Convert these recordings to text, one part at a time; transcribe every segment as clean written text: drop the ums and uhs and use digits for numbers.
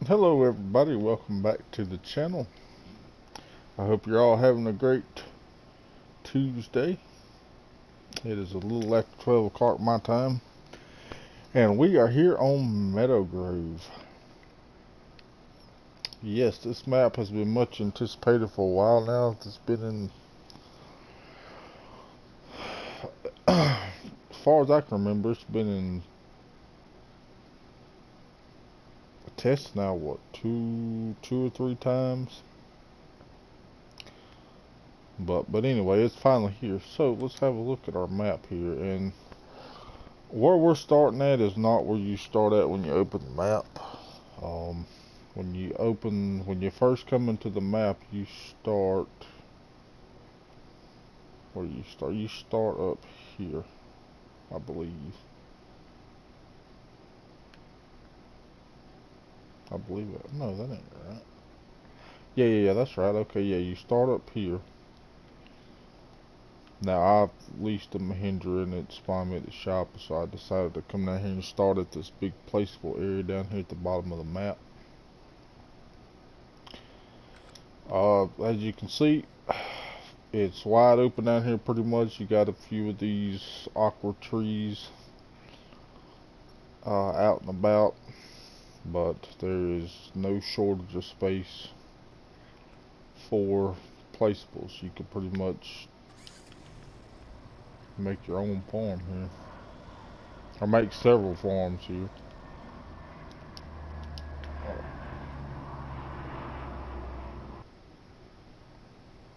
Hello everybody, welcome back to the channel. I hope you're all having a great Tuesday. It is a little after 12 o'clock my time, and we are here on Meadow Grove. Yes, this map has been much anticipated for a while now. It's been in, as far as I can remember, it's been in tests now, what, two or three times? But anyway, it's finally here. So let's have a look at our map here. And where we're starting at is not where you start at when you open the map. When you first come into the map, you start. Where do you start? You start up here, I believe. I believe it. No, that ain't right. Yeah, that's right. Okay, yeah, you start up here. Now, I've leased a Mahindra and it spawned me at the shop, so I decided to come down here and start at this big placeable area down here at the bottom of the map. As you can see, it's wide open down here pretty much. You got a few of these awkward trees out and about, but there is no shortage of space for placeables. You can pretty much make your own farm here, or make several farms here.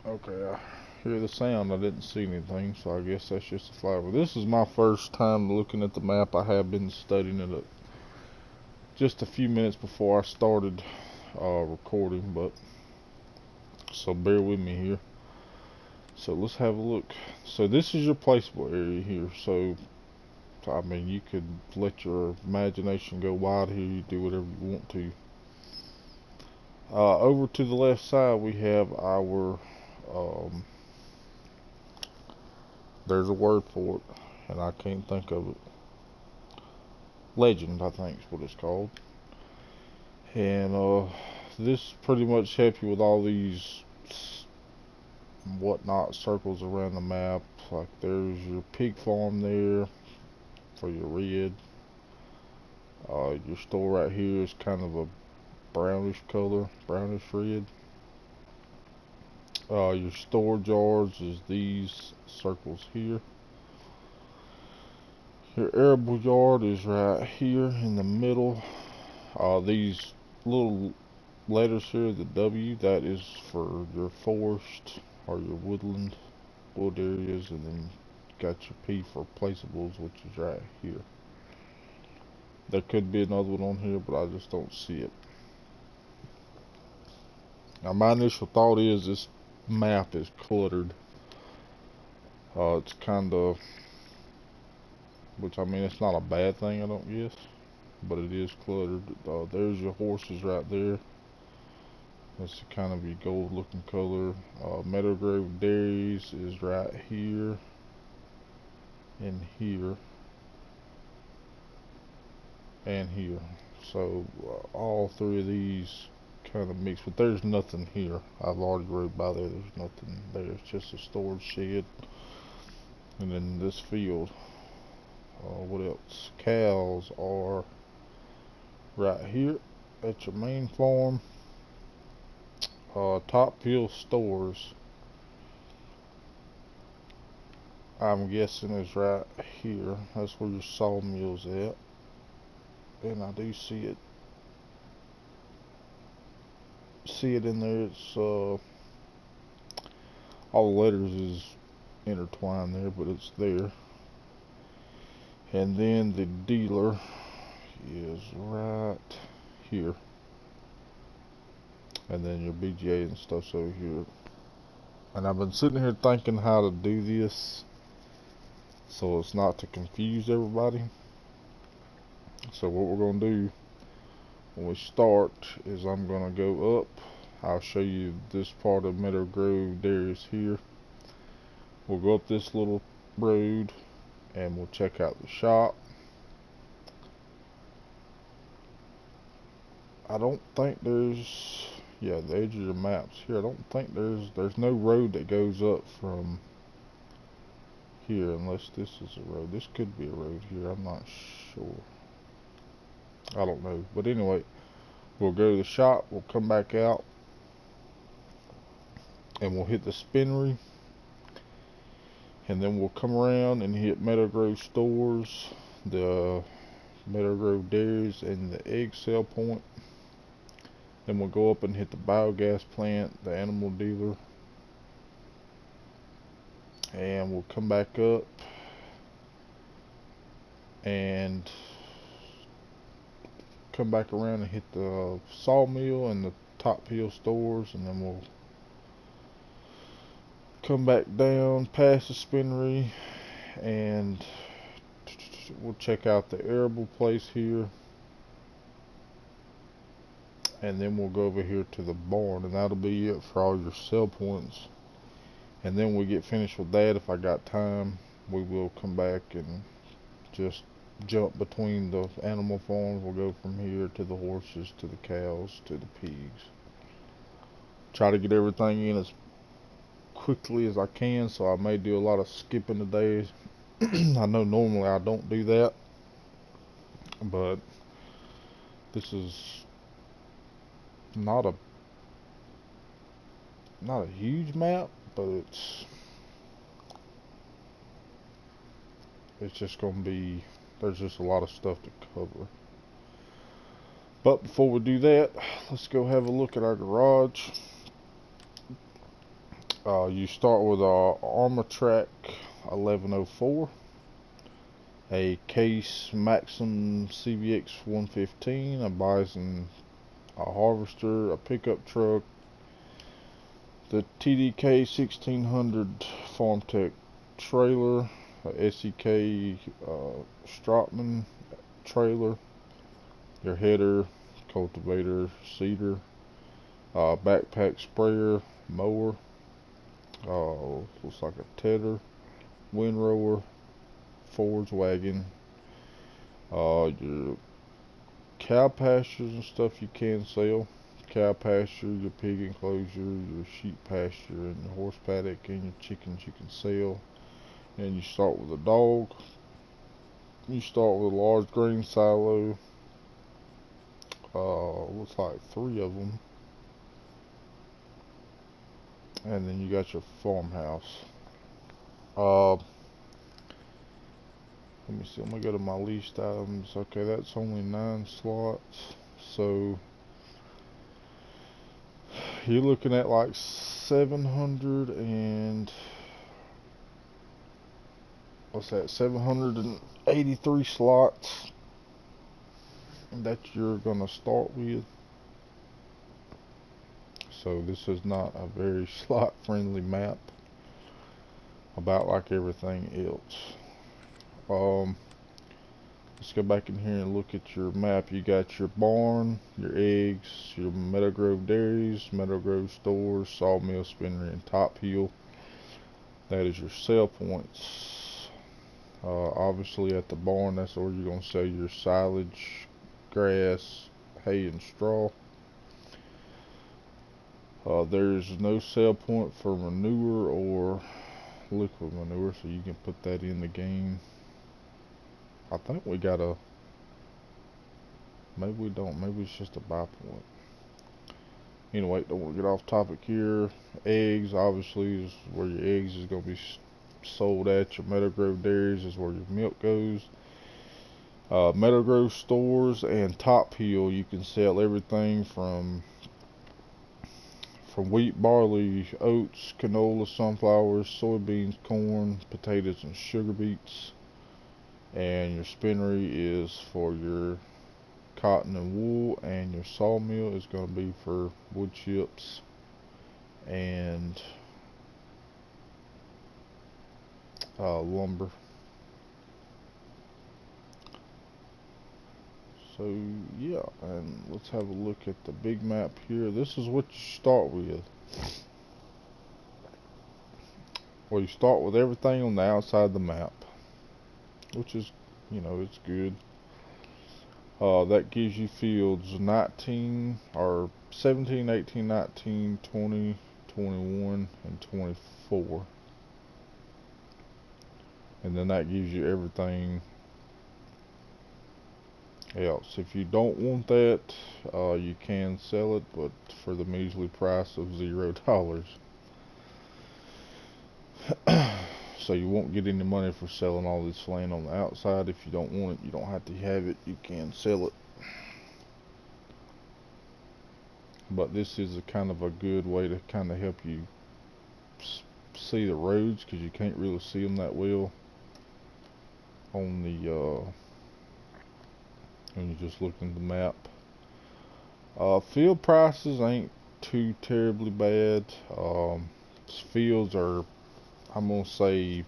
Okay, I hear the sound. I didn't see anything, so I guess that's just a flower. This is my first time looking at the map. I have been studying it just a few minutes before I started recording, but so bear with me here. So let's have a look. So this is your placeable area here. So I mean, you could let your imagination go wild here. You do whatever you want to. Over to the left side, we have our there's a word for it, and I can't think of it. Legend, I think is what it's called. And this pretty much helps you with all these whatnot circles around the map. Like there's your pig farm there for your red. Your store right here is kind of a brownish color, brownish red. Your storage yards is these circles here. Your arable yard is right here in the middle. These little letters here, the W, that is for your forest or your wood areas, and then got your P for placeables, which is right here. There could be another one on here, but I just don't see it. Now my initial thought is this map is cluttered. It's kind of, which I mean, it's not a bad thing, I don't guess, but it is cluttered. There's your horses right there. That's kind of your gold looking color. Meadow Grove Dairies is right here and here and here. So all three of these kind of mixed, but there's nothing here. I've already rode by there. There's nothing there. It's just a storage shed. And then this field. What else? Cows are right here at your main farm. Top Hill Stores, I'm guessing, is right here. That's where your sawmill's at. And I do see it. See it in there. It's all the letters is intertwined there, but it's there. And then the dealer is right here. And then your BGA and stuff's over here. And I've been sitting here thinking how to do this so it's not to confuse everybody. So what we're going to do when we start is I'm going to go up. I'll show you this part of Meadow Grove Dairies here. We'll go up this little road and we'll check out the shop. I don't think there's, yeah, the edge of the maps here. I don't think there's no road that goes up from here unless this is a road. This could be a road here. I'm not sure. I don't know. But anyway, we'll go to the shop. We'll come back out and we'll hit the spinnery. And then we'll come around and hit Meadow Grove stores, the Meadow Grove dairies, and the egg sale point. Then we'll go up and hit the biogas plant, the animal dealer. And we'll come back up and come back around and hit the sawmill and the Top Hill stores, and then we'll come back down past the spinnery and we'll check out the arable place here, and then we'll go over here to the barn, and that'll be it for all your sell points. And then we get finished with that, if I got time, we will come back and just jump between the animal farms. We'll go from here to the horses, to the cows, to the pigs. Try to get everything in as quickly as I can, so I may do a lot of skipping today. I know normally I don't do that, but this is not a huge map, but it's just gonna be, there's just a lot of stuff to cover. But before we do that, let's go have a look at our garage. You start with our Armor Track 1104, a Case Maxim CVX 115, a Bison, a Harvester, a pickup truck, the TDK 1600 Farm Tech trailer, a SEK Stratman trailer, your header, cultivator, seeder, backpack sprayer, mower, looks like a tedder, windrower, forage wagon, your cow pastures and stuff you can sell, cow pasture, your pig enclosure, your sheep pasture, and your horse paddock, and your chickens you can sell. And you start with a dog. You start with a large grain silo, looks like 3 of them. And then you got your farmhouse. Let me see, let me go to my leased items. Okay, that's only 9 slots. So you're looking at like 700 and what's that, 783 slots that you're gonna start with. So this is not a very slot friendly map, about like everything else. Let's go back in here and look at your map. You got your barn, your eggs, your Meadow Grove dairies, Meadow Grove stores, sawmill, spinnery, and Top Hill. That is your sell points. Obviously at the barn, that's where you're going to sell your silage, grass, hay, and straw. There's no sell point for manure or liquid manure, so you can put that in the game. I think we got a, maybe we don't, maybe it's just a buy point. Anyway, don't get off topic here. Eggs, obviously, is where your eggs is going to be sold at. Your Meadow Grove dairies is where your milk goes. Meadow Grove stores and Top Hill, you can sell everything from wheat, barley, oats, canola, sunflowers, soybeans, corn, potatoes, and sugar beets. And your spinnery is for your cotton and wool, and your sawmill is going to be for wood chips and lumber. So yeah, and let's have a look at the big map here. This is what you start with. Well, you start with everything on the outside of the map, which is, you know, it's good. That gives you fields 19 or 17, 18, 19, 20, 21, and 24. And then that gives you everything else. If you don't want that, you can sell it, but for the measly price of $0. So you won't get any money for selling all this land on the outside. If you don't want it, you don't have to have it. You can sell it. But this is a kind of a good way to kind of help you see the roads, because you can't really see them that well on the when you just look at the map. Field prices ain't too terribly bad. Fields are, I'm gonna say,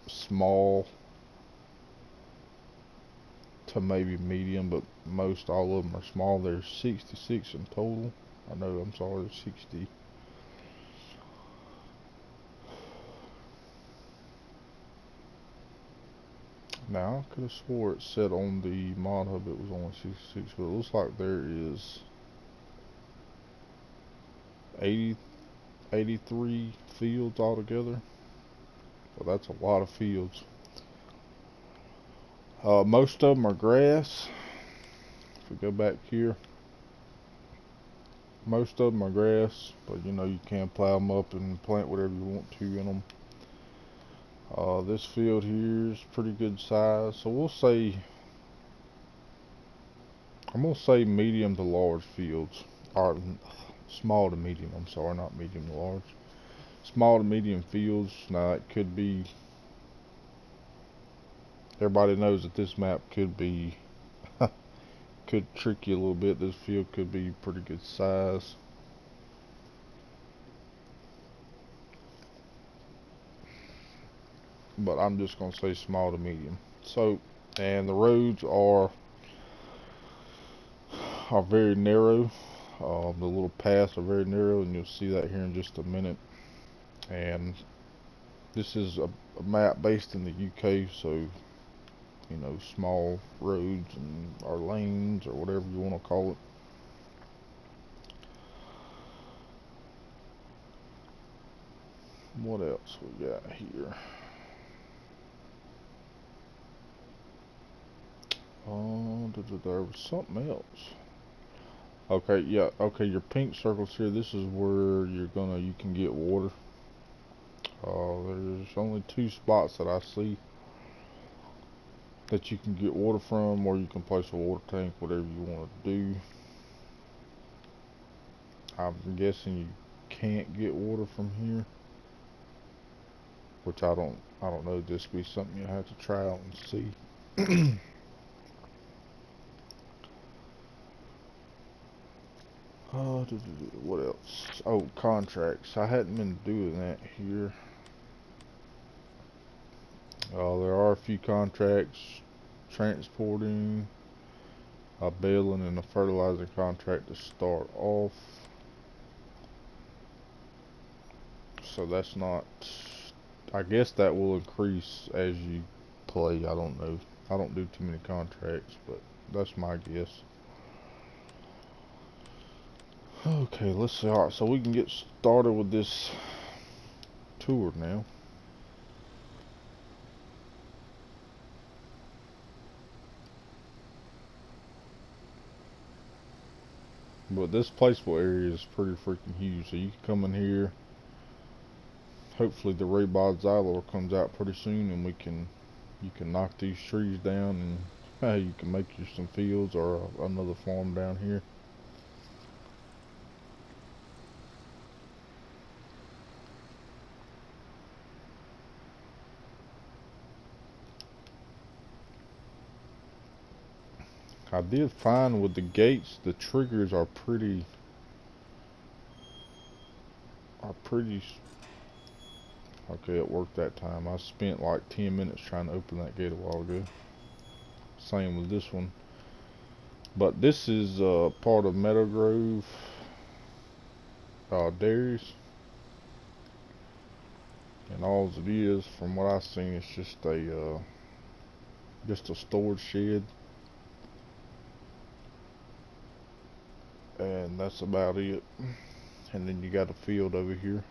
small to maybe medium, but most all of them are small. There's 66 in total. I know, I'm sorry, there's 60. Now, I could have swore it said on the mod hub it was only 66, but it looks like there is 83 fields altogether. So that's a lot of fields. Most of them are grass. If we go back here, most of them are grass, but you know, you can plow them up and plant whatever you want to in them. This field here is pretty good size, so we'll say, I'm gonna say medium to large fields, or small to medium, I'm sorry, not medium to large. Small to medium fields. Now it could be, everybody knows that this map could be, could trick you a little bit. This field could be pretty good size. But I'm just gonna say small to medium. So, and the roads are very narrow. The little paths are very narrow, and you'll see that here in just a minute. And this is a map based in the UK, so you know, small roads and or lanes or whatever you want to call it. What else we got here? There was something else. Okay, yeah, okay, your pink circles here, this is where you can get water. There's only 2 spots that I see that you can get water from, or you can place a water tank, whatever you want to do. I'm guessing you can't get water from here, which I don't know. This would be something you have to try out and see. What else? Oh, contracts. I hadn't been doing that here. There are a few contracts: transporting, a baling, and a fertilizer contract to start off. So that's not, I guess that will increase as you play. I don't know. I don't do too many contracts, but that's my guess. Okay, let's see. Alright, so we can get started with this tour now. But this placeable area is pretty freaking huge, so you can come in here. Hopefully the Raybod Xylor comes out pretty soon, and you can knock these trees down, and you can make you some fields or another farm down here. I did find with the gates, the triggers are pretty okay, it worked that time. I spent like 10 minutes trying to open that gate a while ago. Same with this one. But this is part of Meadow Grove dairies. And all it is, from what I've seen, it's just a storage shed. and that's about it. And then you got a field over here.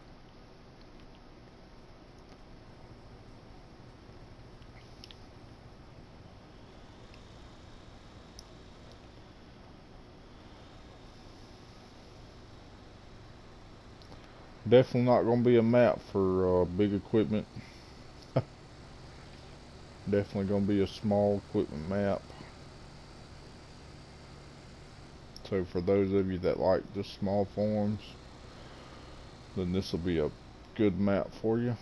Definitely not going to be a map for big equipment. Definitely going to be a small equipment map. So for those of you that like the small farms, then this will be a good map for you.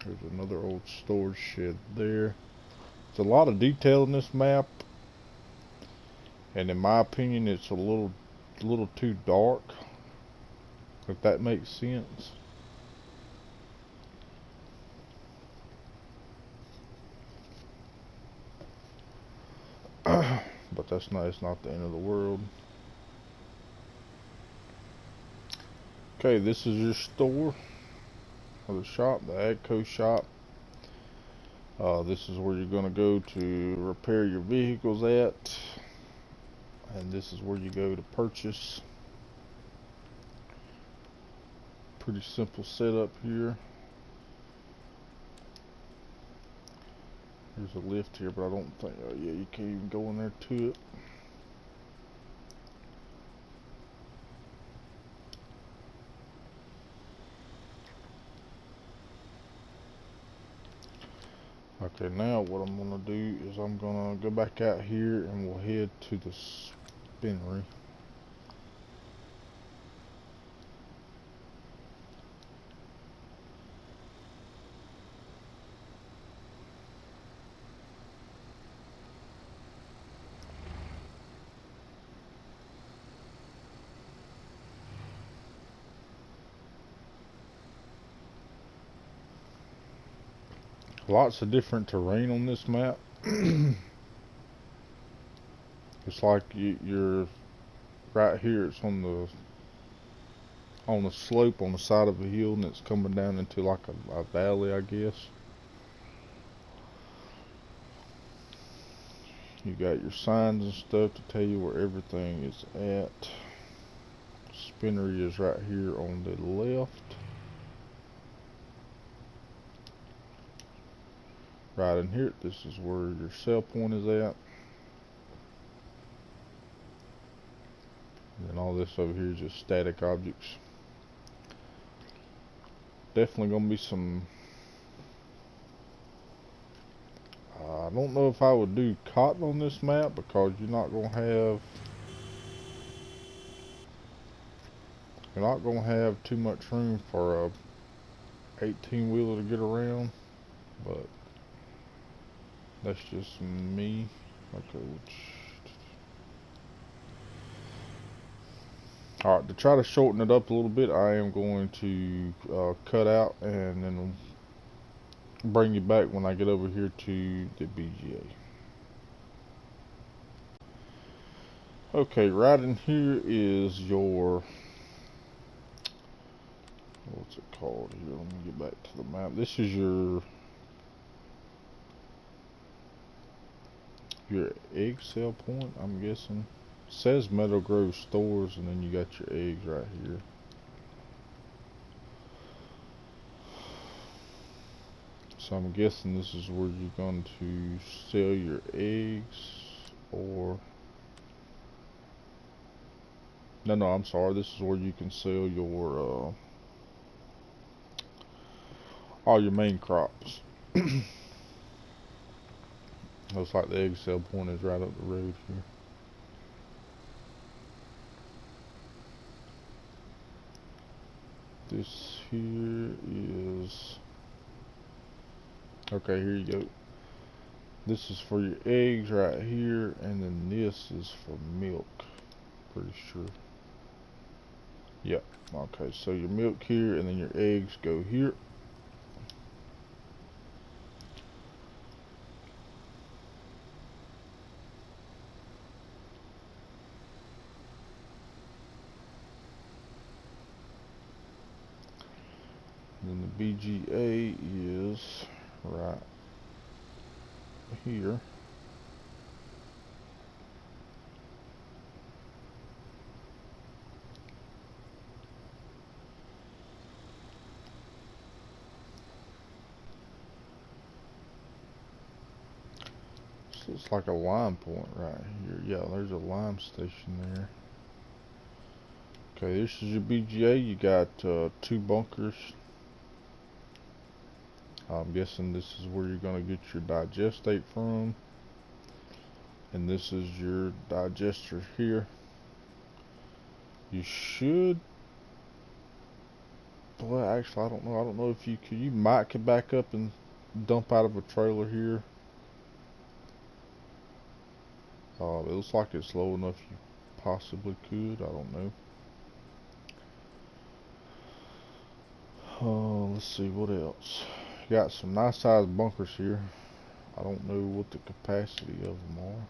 There's another old storage shed there. There's a lot of detail in this map, and in my opinion it's a little too dark, if that makes sense. But it's not the end of the world. Okay, this is your store, or the shop, the AGCO shop. This is where you're going to go to repair your vehicles at, and this is where you go to purchase. Pretty simple setup here. There's a lift here, but I don't think, oh yeah, you can't even go in there to it. Okay, now what I'm gonna do is I'm gonna go back out here and we'll head to the spinnery. Lots of different terrain on this map. It's like you're right here. It's on the slope on the side of a hill, and it's coming down into like a valley, I guess. You got your signs and stuff to tell you where everything is at. Spinnery is right here on the left. Right in here, this is where your sell point is at. And then all this over here is just static objects. Definitely gonna be some, I don't know if I would do cotton on this map, because you're not gonna have too much room for a 18-wheeler to get around, but that's just me. Okay. Alright, to try to shorten it up a little bit, I am going to cut out and then bring you back when I get over here to the BGA. Okay, right in here is your, what's it called here? Let me get back to the map. This is your egg sale point, I'm guessing. It says Meadow Grove Stores, and then you got your eggs right here. So I'm guessing this is where you're going to sell your eggs, or no, I'm sorry, this is where you can sell your all your main crops. Looks like the egg sale point is right up the road here. This here is, okay, here you go. This is for your eggs right here, and then this is for milk, pretty sure. Yep, okay, so your milk here, and then your eggs go here. Then the BGA is right here. This looks like a lime point right here. Yeah, there's a lime station there. Okay, this is your BGA. You got 2 bunkers. I'm guessing this is where you're going to get your digestate from. And this is your digester here. You should... Well, actually, I don't know. I don't know if you could. You might could back up and dump out of a trailer here. It looks like it's low enough you possibly could. I don't know. Let's see what else. You got some nice sized bunkers here. I don't know what the capacity of them are.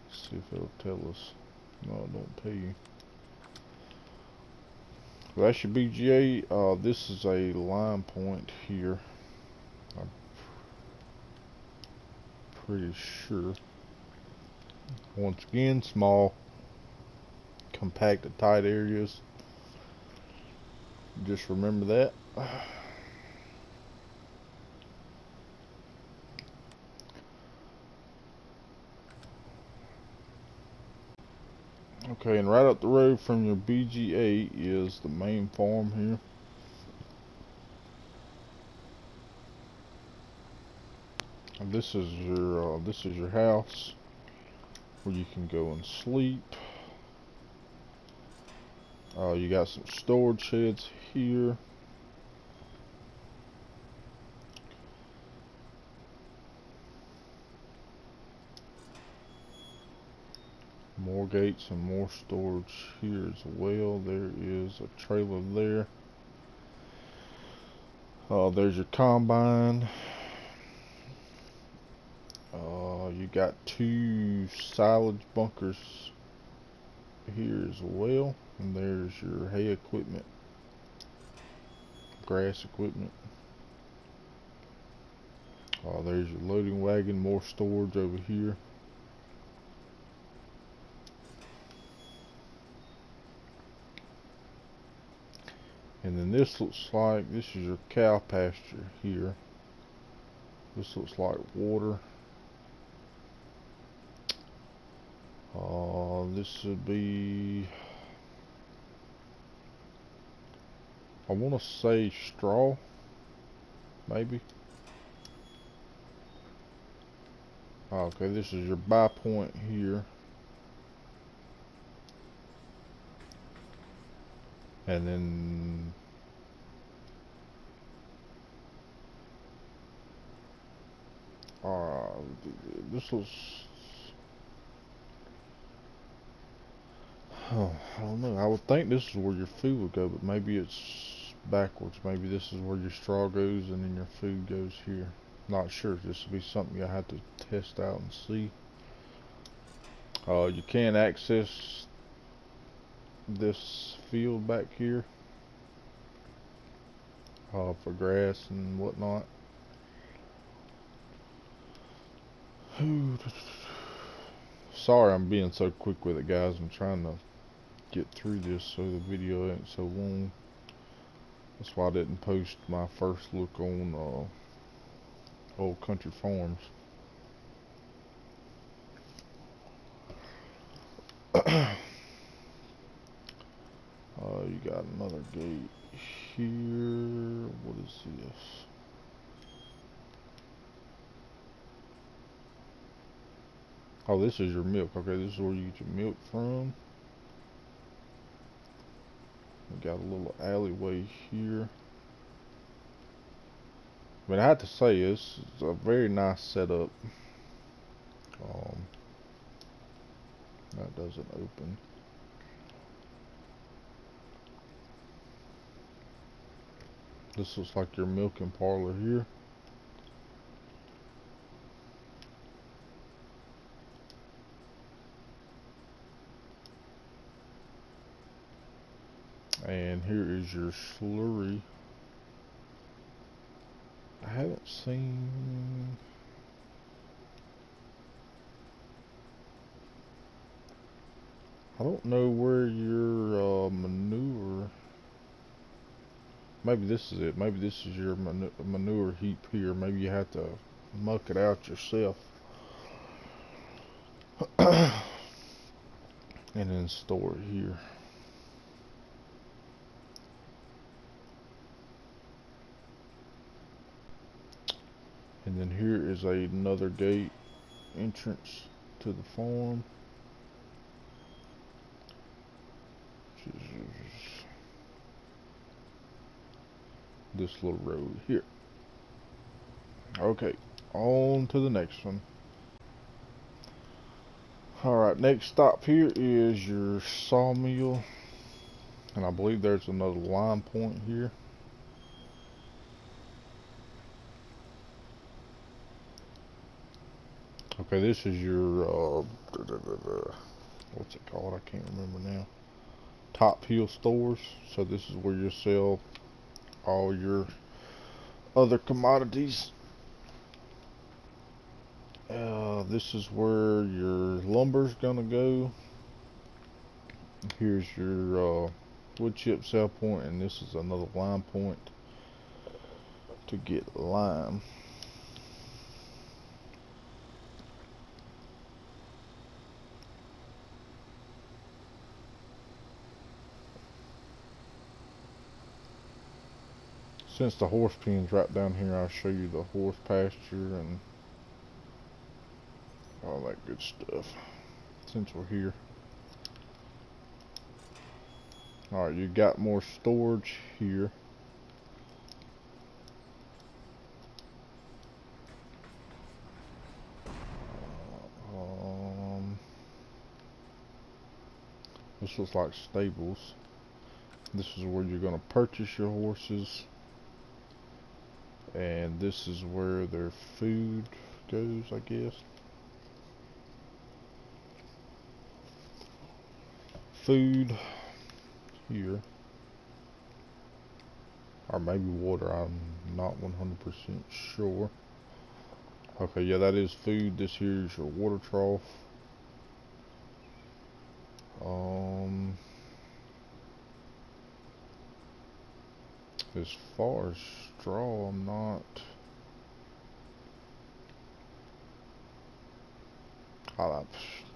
Let's see if it'll tell us. No, it don't tell you. Well, that's your BGA. This is a line point here. I'm pretty sure. Once again, small, compacted, tight areas. Just remember that. Okay, and right up the road from your BGA is the main farm here. And this is your house where you can go and sleep. You got some storage sheds here. More gates and more storage here as well. There is a trailer there. There's your combine. You got 2 silage bunkers here as well. And there's your hay equipment, grass equipment. There's your loading wagon, more storage over here. And then this looks like, this is your cow pasture here. This looks like water. This would be, I want to say straw, maybe. Okay, this is your buy point here. And then this was, oh, I don't know. I would think this is where your food would go, but maybe it's backwards. Maybe this is where your straw goes and then your food goes here. Not sure. This would be something you'll have to test out and see. You can access this field back here for grass and whatnot. Sorry I'm being so quick with it, guys. I'm trying to get through this so the video ain't so long. That's why I didn't post my first look on Old Country Farms. You got another gate here. What is this? Oh, this is your milk. Okay, this is where you get your milk from. We got a little alleyway here. I mean, I have to say, this is a very nice setup. That doesn't open. This looks like your milking parlor here. And here is your slurry. I haven't seen... I don't know where your manure... Maybe this is it. Maybe this is your manure heap here. Maybe you have to muck it out yourself. and then store it here. And then here is another gate entrance to the farm. This little road here. Okay, on to the next one. Alright, next stop here is your sawmill. And I believe there's another line point here. Okay, this is your, what's it called? I can't remember now. Top Hill Stores. So this is where you sell all your other commodities. This is where your lumber's gonna go. Here's your wood chip sell point, and this is another lime point to get lime. Since the horse pen's right down here, I'll show you the horse pasture and all that good stuff, since we're here. Alright, you got more storage here. This looks like stables. This is where you're going to purchase your horses. And this is where their food goes, I guess. Food here. Or maybe water, I'm not 100% sure. Okay, yeah, that is food. This here is your water trough. As far as straw, I'm not.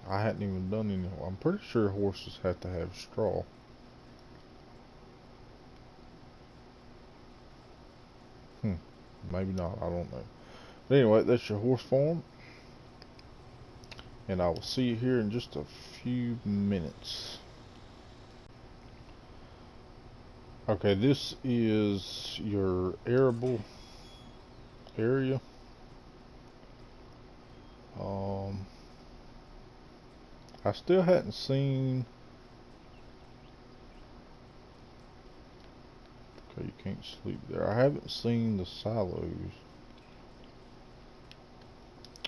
I hadn't even done any. I'm pretty sure horses have to have straw. Maybe not. I don't know. But anyway, that's your horse farm. And I will see you here in just a few minutes. Okay, this is your arable area. I still hadn't seen. Okay, you can't sleep there. I haven't seen the silos.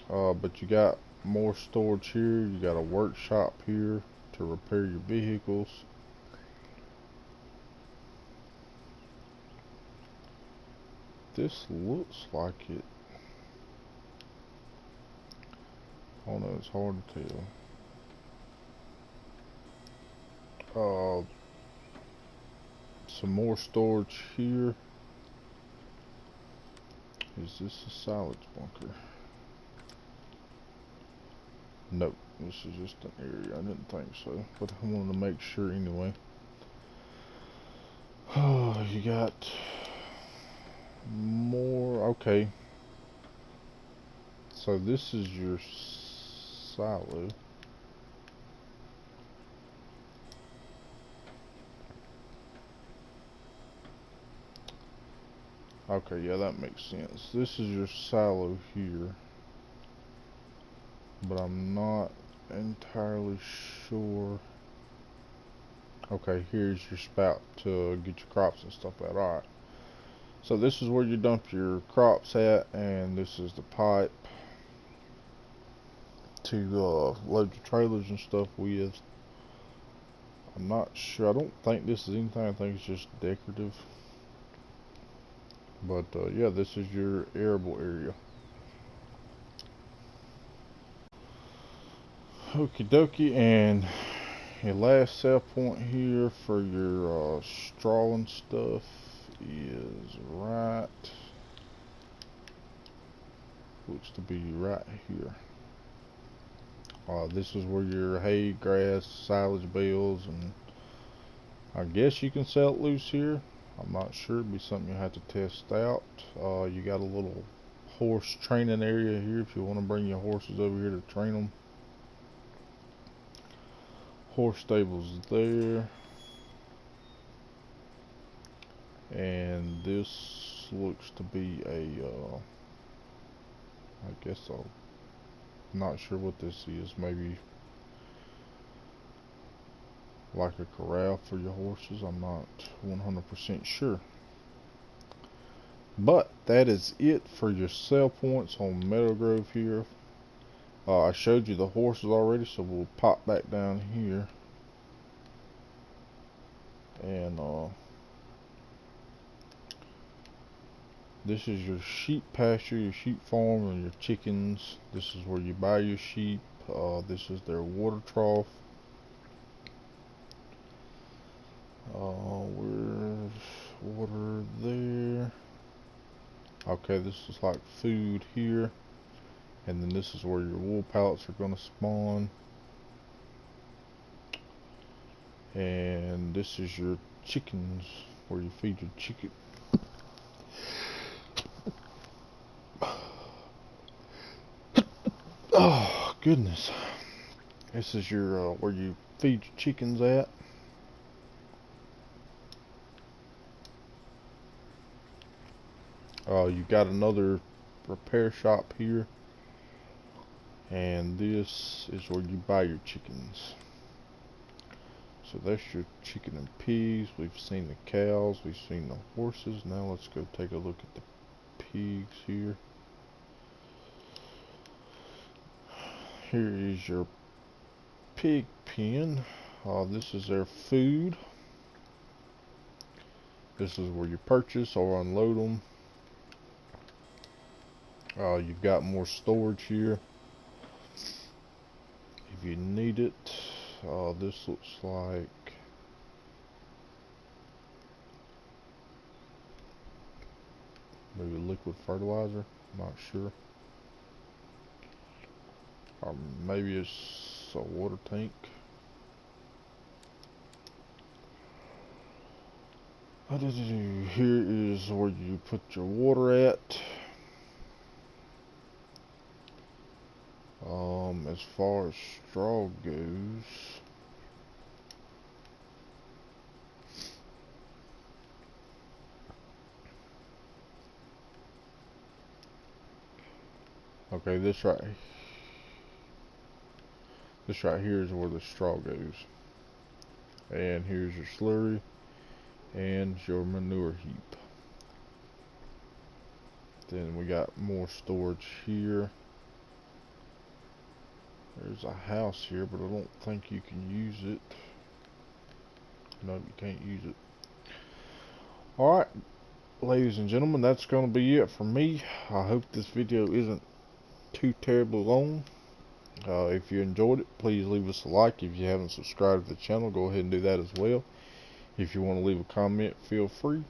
But you got more storage here. You got a workshop here to repair your vehicles. This looks like it. Oh no, it's hard to tell. Some more storage here. Is this a silage bunker? Nope, this is just an area. I didn't think so, but I wanted to make sure anyway. Oh, you got more. Okay, so this is your silo. Okay, yeah, that makes sense. This is your silo here, but I'm not entirely sure. Okay, here's your spout to get your crops and stuff out. Alright, so this is where you dump your crops at, and this is the pipe to load your trailers and stuff with. I'm not sure. I don't think this is anything. I think it's just decorative. But yeah, this is your arable area. Okie dokie, and your last sell point here for your straw and stuff is right. Looks to be right here. This is where your hay, grass, silage bales, and I guess you can sell it loose here. I'm not sure. It'd be something you have to test out. You got a little horse training area here if you want to bring your horses over here to train them. Horse stables there. And this looks to be a, I guess I'm not sure what this is. Maybe like a corral for your horses. I'm not 100% sure. But that is it for your sell points on Meadow Grove here. I showed you the horses already, so we'll pop back down here. And this is your sheep pasture, your sheep farm, and your chickens. This is where you buy your sheep. This is their water trough. Where's water there? Okay, this is like food here. And then this is where your wool pallets are going to spawn. And this is your chickens, where you feed your chicken. Oh, goodness. This is your, where you feed your chickens at. You got another repair shop here. And this is where you buy your chickens. So that's your chicken and pigs. We've seen the cows, we've seen the horses. Now let's go take a look at the pigs here. Here is your pig pen. This is their food. This is where you purchase or unload them. You've got more storage here if you need it. This looks like maybe liquid fertilizer, not sure. Or maybe it's a water tank. Here is where you put your water at. As far as straw goes, okay, this right here is where the straw goes. And here's your slurry and your manure heap. Then we got more storage here. There's a house here, but I don't think you can use it. No, you can't use it. Alright, ladies and gentlemen, that's going to be it for me. I hope this video isn't too terribly long. If you enjoyed it, please leave us a like. If you haven't subscribed to the channel, go ahead and do that as well. If you want to leave a comment, feel free.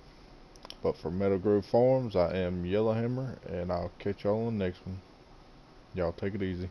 But for Meadow Grove Farms, I am Yellowhammer, and I'll catch y'all on the next one. Y'all take it easy.